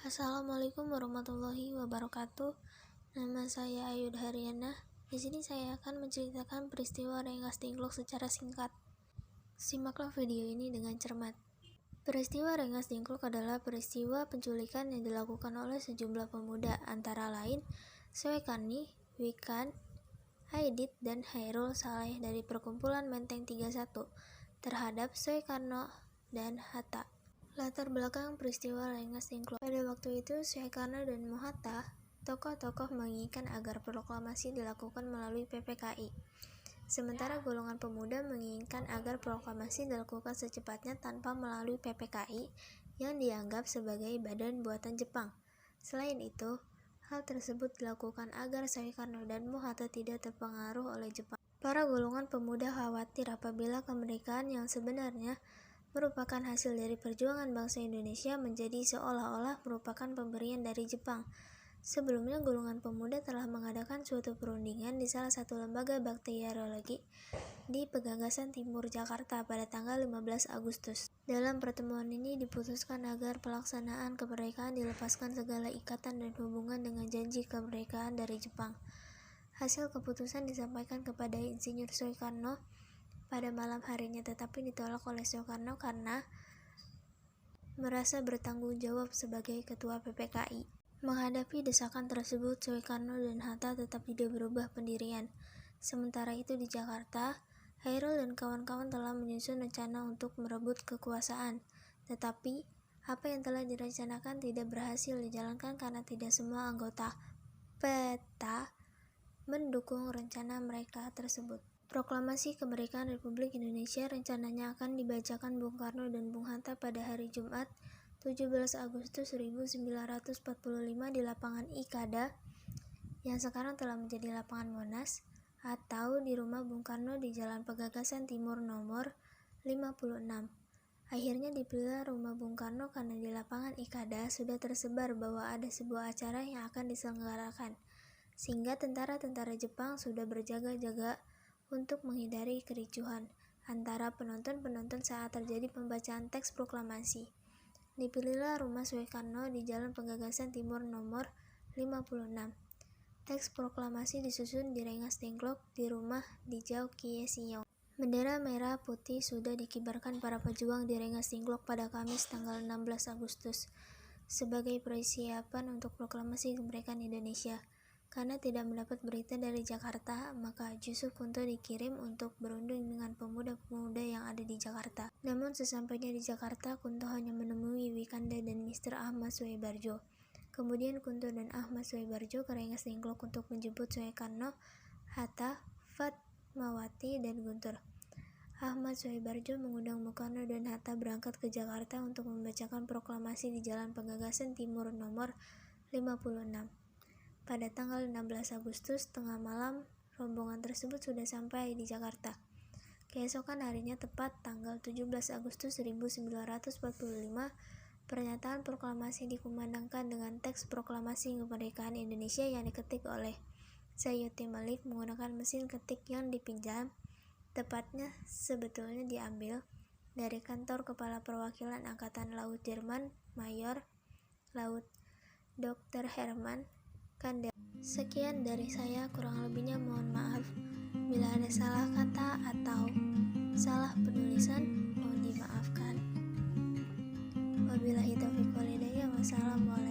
Assalamualaikum warahmatullahi wabarakatuh. Nama saya Ayu Haryana. Di sini saya akan menceritakan peristiwa Rengas Dengklok secara singkat. Simaklah video ini dengan cermat. Peristiwa Rengas Dengklok adalah peristiwa penculikan yang dilakukan oleh sejumlah pemuda, antara lain Soekarni, Wikan, Aidit, dan Hairul Saleh dari perkumpulan Menteng 31 terhadap Soekarno dan Hatta. Latar belakang peristiwa Rengas Dengklok. Pada waktu itu, Soekarno dan Hatta, tokoh-tokoh menginginkan agar proklamasi dilakukan melalui PPKI. Sementara golongan pemuda menginginkan agar proklamasi dilakukan secepatnya tanpa melalui PPKI yang dianggap sebagai badan buatan Jepang. Selain itu, hal tersebut dilakukan agar Soekarno dan Hatta tidak terpengaruh oleh Jepang. Para golongan pemuda khawatir apabila kemerdekaan yang sebenarnya merupakan hasil dari perjuangan bangsa Indonesia menjadi seolah-olah merupakan pemberian dari Jepang. Sebelumnya, golongan pemuda telah mengadakan suatu perundingan di salah satu lembaga bakteriologi di Pegangsaan Timur, Jakarta pada tanggal 15 Agustus. Dalam pertemuan ini diputuskan agar pelaksanaan kemerdekaan dilepaskan segala ikatan dan hubungan dengan janji kemerdekaan dari Jepang. Hasil keputusan disampaikan kepada Insinyur Soekarno pada malam harinya, tetapi ditolak oleh Soekarno karena merasa bertanggung jawab sebagai ketua PPKI. Menghadapi desakan tersebut, Soekarno dan Hatta tetap tidak berubah pendirian. Sementara itu di Jakarta, Hairul dan kawan-kawan telah menyusun rencana untuk merebut kekuasaan. Tetapi, apa yang telah direncanakan tidak berhasil dijalankan karena tidak semua anggota PETA mendukung rencana mereka tersebut. Proklamasi Kemerdekaan Republik Indonesia rencananya akan dibacakan Bung Karno dan Bung Hatta pada hari Jumat 17 Agustus 1945 di lapangan Ikada yang sekarang telah menjadi lapangan Monas, atau di rumah Bung Karno di Jalan Pegangsaan Timur nomor 56. Akhirnya dipilih rumah Bung Karno karena di lapangan Ikada sudah tersebar bahwa ada sebuah acara yang akan diselenggarakan, sehingga tentara-tentara Jepang sudah berjaga-jaga untuk menghindari kericuhan antara penonton-penonton saat terjadi pembacaan teks proklamasi. Dipilihlah rumah Soekarno di Jalan Pegangsaan Timur nomor 56. Teks proklamasi disusun di Rengas Dengklok di rumah Dijau Kie Siong. Bendera merah putih sudah dikibarkan para pejuang di Rengas Dengklok pada Kamis tanggal 16 Agustus sebagai persiapan untuk proklamasi kemerdekaan Indonesia. Karena tidak mendapat berita dari Jakarta, maka Yusuf Kunto dikirim untuk berunding dengan pemuda-pemuda yang ada di Jakarta. Namun sesampainya di Jakarta, Kunto hanya menemui Wikanda dan Mr. Ahmad Soebarjo. Kemudian Kunto dan Ahmad Soebarjo ke Rengas Dengklok untuk menjemput Soekarno, Hatta, Fatmawati, dan Guntur. Ahmad Soebarjo mengundang Bung Karno dan Hatta berangkat ke Jakarta untuk membacakan proklamasi di Jalan Pegangsaan Timur nomor 56. Pada tanggal 16 Agustus, tengah malam, rombongan tersebut sudah sampai di Jakarta. Keesokan harinya, tepat tanggal 17 Agustus 1945, pernyataan proklamasi dikumandangkan dengan teks proklamasi kemerdekaan Indonesia yang diketik oleh Sayuti Malik menggunakan mesin ketik yang dipinjam, tepatnya sebetulnya diambil dari kantor Kepala Perwakilan Angkatan Laut Jerman, Mayor Laut Dr. Herman Kandel. Sekian dari saya, kurang lebihnya mohon maaf. Bila ada salah kata atau salah penulisan, mohon dimaafkan. Wabillahi taufiq wal hidayah. Wassalamualaikum.